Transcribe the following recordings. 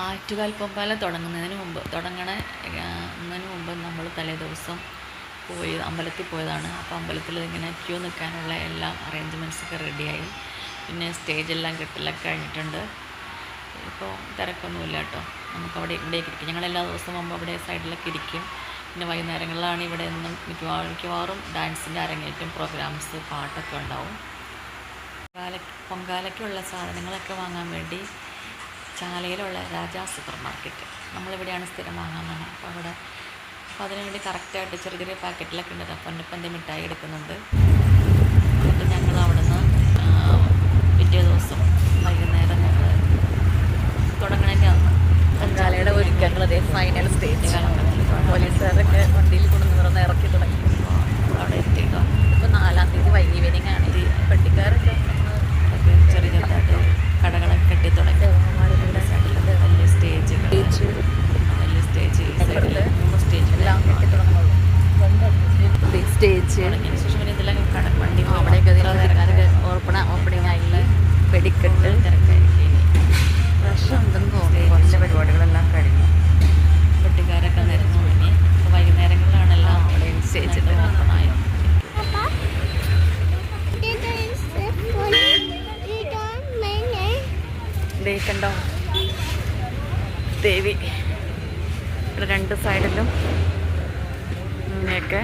ആറ്റുകാൽ പൊങ്കാല തുടങ്ങുന്നതിന് മുമ്പ് നമ്മൾ തലേദിവസം അമ്പലത്തിൽ പോയതാണ്. അപ്പോൾ അമ്പലത്തിൽ ഇങ്ങനെ ക്യൂ നിൽക്കാനുള്ള എല്ലാ അറേഞ്ച്മെൻറ്റ്സൊക്കെ റെഡിയായി. പിന്നെ സ്റ്റേജെല്ലാം കെട്ടലൊക്കെ കഴിഞ്ഞിട്ടുണ്ട്. ഇപ്പോൾ തിരക്കൊന്നുമില്ല കേട്ടോ. നമുക്കവിടെ ഇവിടേക്ക് ഇരിക്കും. ഞങ്ങളെല്ലാ ദിവസവും മുമ്പ് അവിടെ സൈഡിലൊക്കെ ഇരിക്കും. പിന്നെ വൈകുന്നേരങ്ങളിലാണ് ഇവിടെ നിന്നും മിക്കവാറും ഡാൻസിൻ്റെ അരങ്ങേറ്റം, പ്രോഗ്രാംസ്, പാട്ടൊക്കെ ഉണ്ടാവും. പൊങ്കാലയ്ക്കുള്ള സാധനങ്ങളൊക്കെ വാങ്ങാൻ വേണ്ടി ചാലയിലുള്ള രാജാ സൂപ്പർ മാർക്കറ്റ്, നമ്മളിവിടെയാണ് സ്ഥിരം വാങ്ങാൻ തന്നെ. അപ്പോൾ അതിനുവേണ്ടി കറക്റ്റായിട്ട് ചെറിയ ചെറിയ പാക്കറ്റിലൊക്കെ ഉണ്ട്. പൊന്നപ്പൻ്റെ മിഠായി എടുക്കുന്നുണ്ട്. എന്നിട്ട് ഞങ്ങൾ അവിടെ നിന്ന് പിറ്റേ ദിവസം വൈകുന്നേരം ഞങ്ങൾ തുടങ്ങണേൻ്റെ അന്ന് പൊങ്കാലയുടെ ഒരുക്കങ്ങളതേ ഫൈനൽ സ്റ്റേജ് പോലീസുകാരൊക്കെ വണ്ടിയിൽ കൊണ്ടുവന്ന് ഇറക്കി തുടങ്ങി. അവിടെ എത്തിയിട്ടോ. ഇപ്പോൾ 4-ാം തീയതി ഈവനിങ് ആണ്. ഈ പെട്ടിക്കാരൊക്കെ ചെറിയ ചെറുതായിട്ട് കടകളൊക്കെ കെട്ടി തുടങ്ങി. വലിയ സ്റ്റേജ് സൈഡിൽ 3 സ്റ്റേജിലെല്ലാം കെട്ടി തുടങ്ങുന്നുള്ളൂ. സ്റ്റേജ് തുടങ്ങിയതിന് ശേഷം പിന്നെ ഇതെല്ലാം വണ്ടി അവിടെയൊക്കെ ഓപ്പണിംഗ് ആയിട്ടുള്ള വെടിക്കെട്ട് തിരക്കായിരിക്കും. പ്രശ്നം ഉണ്ടെന്ന് തോന്നുന്നു. കുറച്ച് പരിപാടികളെല്ലാം കഴിഞ്ഞു. പെട്ടിക്കാരൊക്കെ നിരന്നു തുടങ്ങി. അപ്പോൾ വൈകുന്നേരങ്ങളിലാണെല്ലാം അവിടെ സ്റ്റേജിൽ ഓപ്പണായി. കണ്ടോ ദേവി ഇവിടെ 2 സൈഡിലും ഇങ്ങനെയൊക്കെ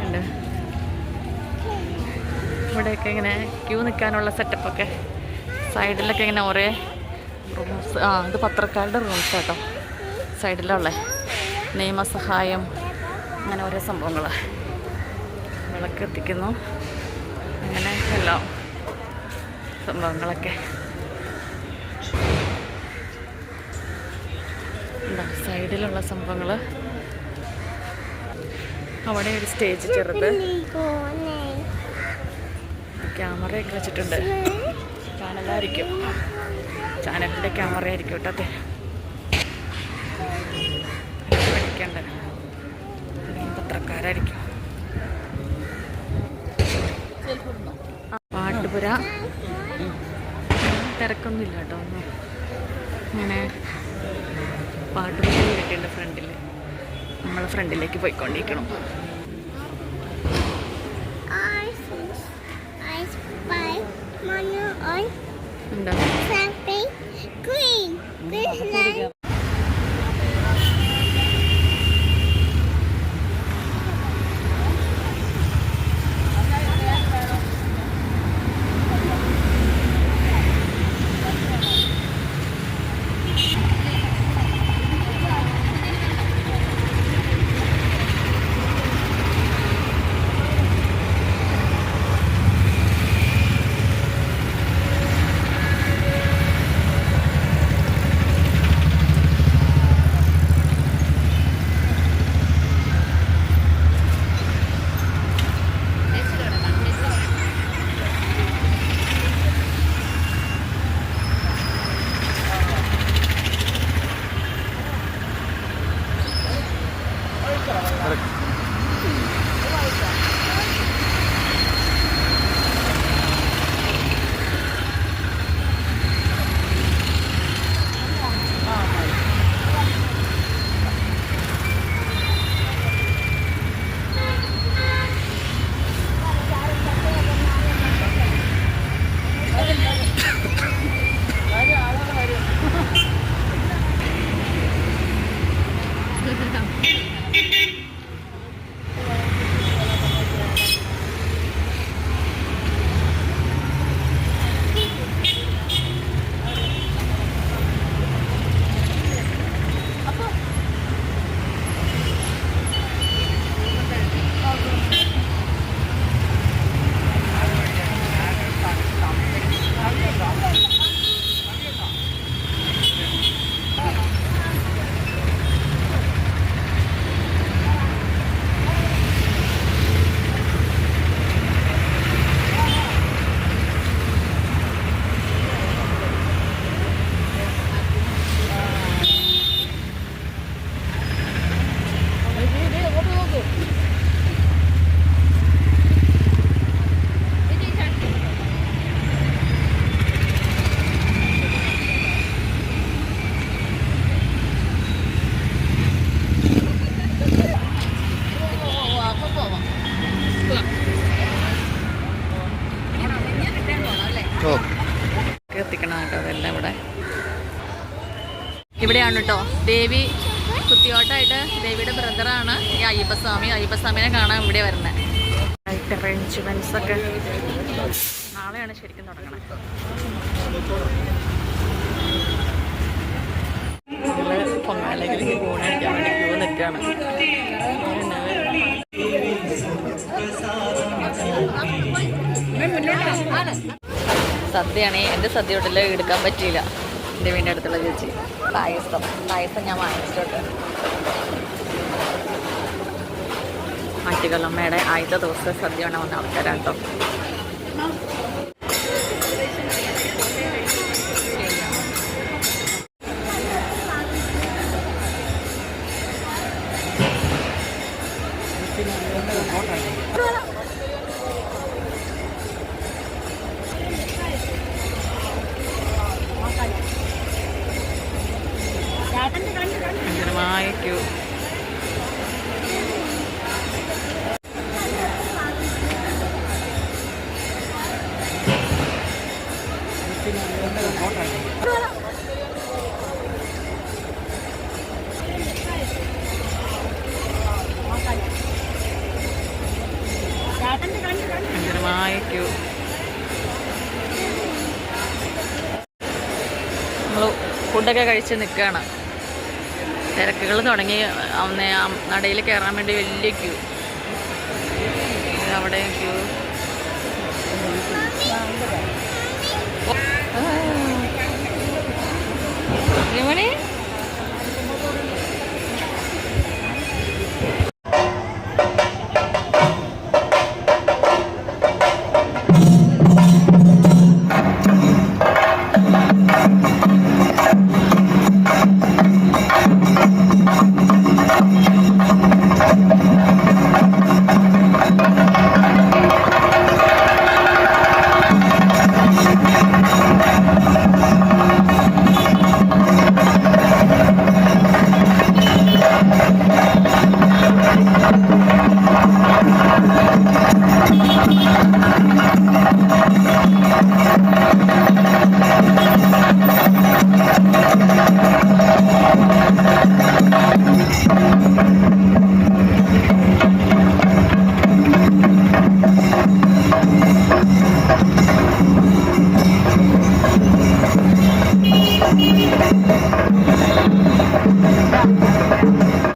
ഉണ്ട്. ഇവിടെയൊക്കെ ഇങ്ങനെ ക്യൂ നിൽക്കാനുള്ള സെറ്റപ്പൊക്കെ സൈഡിലൊക്കെ ഇങ്ങനെ ഒരേ റൂംസ്. ഇത് പത്രക്കാരുടെ റൂംസ് കേട്ടോ. സൈഡിലുള്ള നിയമസഹായം, അങ്ങനെ ഓരോ സംഭവങ്ങൾ, വിളക്ക് എത്തിക്കുന്നു, അങ്ങനെ എല്ലാം സംഭവങ്ങളൊക്കെ എന്താ സൈഡിലുള്ള സംഭവങ്ങൾ. അവിടെ ഒരു സ്റ്റേജ് ചെറുത്, ക്യാമറയൊക്കെ വെച്ചിട്ടുണ്ട്. ചാനലിൻ്റെ ക്യാമറ ആയിരിക്കും കേട്ടോ. അതെ, പഠിക്കണ്ട പത്രക്കാരായിരിക്കും. പാട്ടുപുര തിരക്കൊന്നുമില്ല കേട്ടോ. ഒന്നും ഇങ്ങനെ പാട്ടുപുര കിട്ടിയിട്ടുണ്ട് ഫ്രണ്ടിൽ. നമ്മൾ ഫ്രണ്ടിലേക്ക് പോയിക്കൊണ്ടിരിക്കണം. ഉണ്ടോ പേരാണ് കേട്ടോ. ദേവി കുത്തിയോട്ടായിട്ട് ദേവിയുടെ ബ്രദറാണ് ഈ അയ്യപ്പസ്വാമി. അയ്യപ്പസ്വാമിനെ കാണാൻ ഇവിടെ വരുന്നത്. ലൈറ്റ് അറേഞ്ച്മെൻറ്റ്സ് ഒക്കെ നാളെയാണ് ശരിക്കും തുടങ്ങണത്. നമ്മൾ പൊങ്കാലയ്ക്ക് ഊണടിക്കാൻ വേണ്ടി ക്യൂ നിൽക്കുകയാണ്. സദ്യയാണേ എൻ്റെ സദ്യ തൊട്ടിൽ എടുക്കാൻ പറ്റിയില്ല. എൻ്റെ വീടിൻ്റെ അടുത്തുള്ള ചേച്ചി പായസം ഞാൻ വാങ്ങിച്ചിട്ടുണ്ട്. ആറ്റുകല്ലമ്മയുടെ ആദ്യത്തെ ദിവസത്തെ സദ്യ വേണം വന്ന ആൾക്കാരാണ് കേട്ടോ. ഭയങ്കരമായ ക്യൂ. ഭയങ്കരമായ ക്യൂ. നമ്മൾ ഫുഡൊക്കെ കഴിച്ച് നിൽക്കുകയാണ്. തിരക്കുകൾ തുടങ്ങി. നടയിൽ കയറാൻ വേണ്ടി വലിയ ക്യൂ. അവിടെ ക്യൂ. മണി